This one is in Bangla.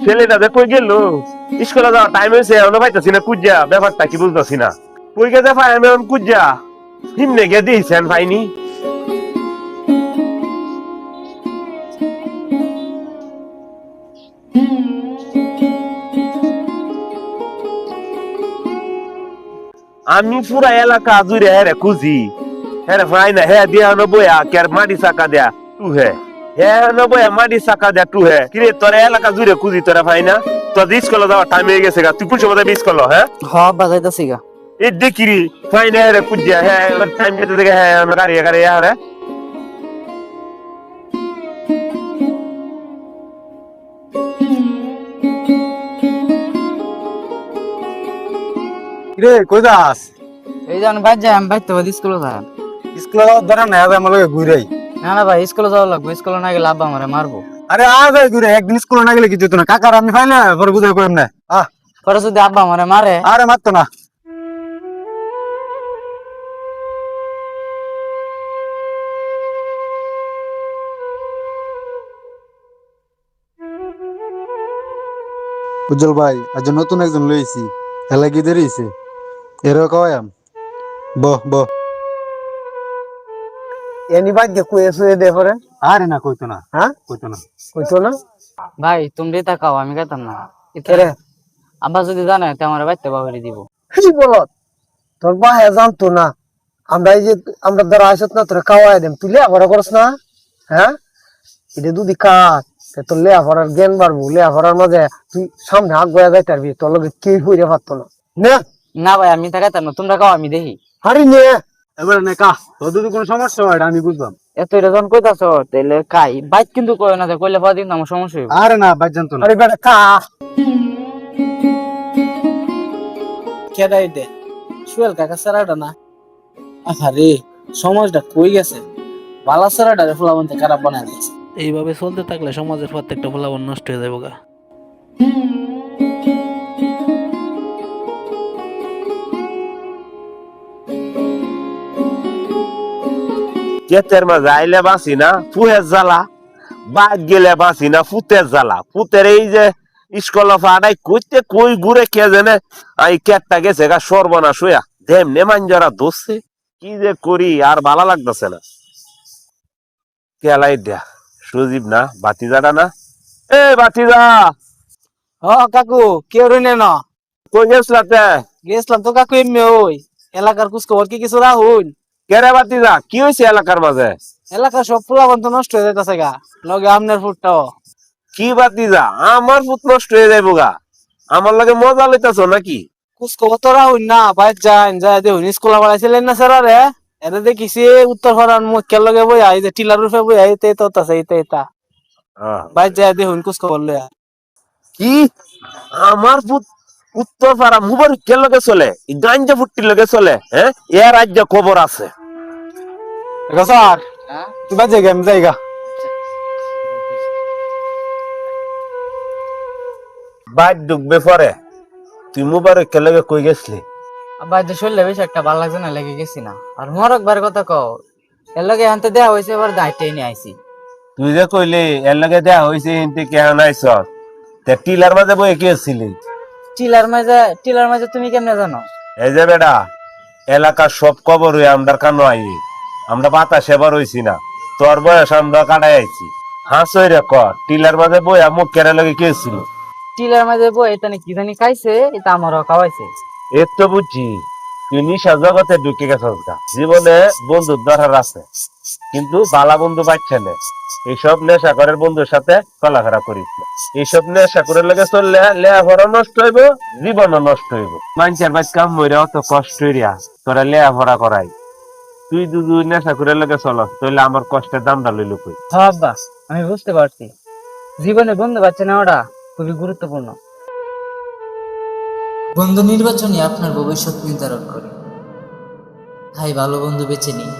ছেলেটা যে কই গেল, স্কুলে যাওয়ার টাইম হয়েছে এখনো পাইতেছি না কুজ্জা, ব্যাপারটা কি বুঝতেছি না। কই গেছে ভাই আমি এখন কুজ্জা হিমনে গিয়ে দিয়েছেন ভাইনি। আমি পুরা এলাকা জুড়ে হ্যাঁ খুঁজি, হ্যাঁ ভাই না হ্যাঁ দিয়া বইয়া কে মাটি চাকা দেয়া টু হ্যাঁ বইয়া মাটি চাকা দেয়া টু কিরে তোরা এলাকা জুড়ে খুঁজি তোরা ভাই না, তোর স্কুলে যাওয়ার টাইম হয়ে গেছে গা, তুই কোন সময় স্কুল হ্যাঁ বাজাইতাছি গা। এই দেখিরি ভাই না হ্যাঁ কুজ্জা হ্যাঁ টাইম যেতে দেখে হ্যাঁ গাড়ি গাড়ি হ্যাঁ। রে কই যাস? এই জান ভাই যাই, আমি ভাই তো স্কুলে যাই। স্কুলে যাওয়ার ধরে না আমার লগে ঘুরাই। না না ভাই, স্কুলে যাওয়া লাগবে, স্কুলে না গেলে আব্বা আমারে মারবো। আরে আজ ঘুরে একদিন স্কুলে না গেলে কি যেত না, কাকার আমি ফাই না পরে বুঝাই কইম না। পরে যদি আব্বা আমারে মারে? আরে মারতো না। উজ্জ্বল ভাই আজ নতুন একজন লইছি, হেলা কি দেরিছে এরও কয়াম বহ বহ। এনি বাদ দিয়ে কুয়ে শুয়ে দে পরে। আরে না কইতো না, হ্যাঁ কইতো না। কইতো না ভাই তুমি তাকাও, আমি খাইতাম না। কেরে আব্বা যদি জানে তো আমার বাইতে বাবারি দিব। কি বলত? তোর বাহে জানতো না আমরা এই যে আমরা ধর আসত না তোরা খাওয়াই দেম, তুই লেয়া ভরা করস না? হ্যাঁ এটা দুদি কাজ তোর লেয়া ভরার জ্ঞান বাড়বো, লেয়া ভরার মাঝে তুই সামনে আগ বয়া যাইতে পারবি, তোর লগে কেউ হইরে পারতো না। নে না ভাই আমি তাকাইতাম না, তোমরা খাও আমি দেখি। হারি নে এবারে নে কা তোর যদি কোনো সমস্যা হয় আমি বুঝবাম। এত এটা যখন কইতাছ তাইলে খাই, বাইক কিন্তু কই না, কইলে পরে দিন আমার সমস্যা হইব। আরে না বাদ জানতো না। আরে বেটা কা কেডাই দে সুয়েল কাকা সারাটা না। আরে সমাজটা কই গেছে, বালা সারাটা ফুলাবন্তে খারাপ বানায় দিয়েছে। এইভাবে চলতে থাকলে সমাজের প্রত্যেকটা ফলাফল নষ্ট হয়ে যাবে গা। কেতের মাঝে আইলে বাঁচি না ফুহের জ্বালা, বাদ গেলে বাঁচি না ফুতের জ্বালা। ফুতের এই যে স্কুল ফাটাই কইতে কই ঘুরে কে জানে এই কেটটা গেছে গা সর্বনাশ হইয়া দেমনে মাঞ্জারা দোষে কি যে করি আর ভালো লাগতেছে না। কেলাই দেয়া সুজীব না বাতিজাটা না, এ বাতিজা হ কাকু কেউ রইনে না, কই গেছলাতে? গেছিলাম তো কাকু এমনি ওই এলাকার কুছ খবর কি কিছু রাহুন। কেরে বাতিজা কি হয়েছে এলাকার মাঝে? এলাকার সব ফুলাবন্ত নষ্ট হয়ে যাইতেছে গা, লগে আমনের ফুটটাও। কি বাতিজা আমার পুত নষ্ট হয়ে যাইব গা? আমার লাগে মজা লইতাছ নাকি? কুছ খবর তো রাহুন না, বাইর যান যায় দেখুন স্কুল বাড়াইছিলেন না স্যার রে, এটা দেখিছি উত্তর পাড়ার মুখের লগে বই আই যে টিলার রূপে বই আই তে তো তাছে এটা বাইর যায় দেখুন কুছ খবর লইয়া। কি আমার পুত উত্তর পাড়া মুবার কে লগে চলে, গাঞ্জা ফুটির লগে চলে? হ্যাঁ এর রাজ্য খবর আছে। স্যার তুই বাদ জায়গা আমি জায়গা। বাইর ঢুকবে পরে তুই মুবারক কে লগে কই গেছলি? আব্বা যে শরীরে বেশ একটা ভালো লাগছে না, লেগে গেছি না। আর মরক বার কথা কও, এর লগে আনতে দেয়া হয়েছে, এবার দায়িত্বই নিয়ে আইছি। তুই যে কইলি এর লগে দেয়া হইছে হিন্দি কেন আইছ? তে টিলার মাঝে বই কে ছিলি? টিলার মাঝে তুমি কেমনে জানো? এই যে বেটা এলাকার সব খবর হয়ে আমরা কানো আই, আমরা বাতাসে বার হইছি না, তোর বয়স আমরা কাটাই আইছি। হাস হই রে কর টিলার মাঝে বই মুখ কেড়ে লগে কে ছিল? টিলার মাঝে বই এটা কি জানি খাইছে, এটা আমারও খাওয়াইছে। এর তো বুঝছি তুই নিশা জগতে ঢুকে গেছিস গা। জীবনে বন্ধুর দরকার আছে কিন্তু বালা বন্ধু পাচ্ছে না। এইসব নেশা করার বন্ধুর সাথে চলাফেরা করিস না। এইসব নেশা করে লেগে চললে লেয়াফড়া নষ্ট হইব, জীবনও নষ্ট হইব। মানুষের বাদ কাম মরে অত কষ্ট হইয়া তোরা লেয়াফড়া করাই, তুই যদি নেশা করে লেগে চলস তাহলে আমার কষ্টের দামটা লইল কই? হ্যাঁ আব্বা আমি বুঝতে পারছি, জীবনে বন্ধু বাচ্চা নেওয়াটা খুবই গুরুত্বপূর্ণ। বন্ধু নির্বাচনই আপনার ভবিষ্যৎ নির্ধারণ করে, তাই ভালো বন্ধু বেছে নিন।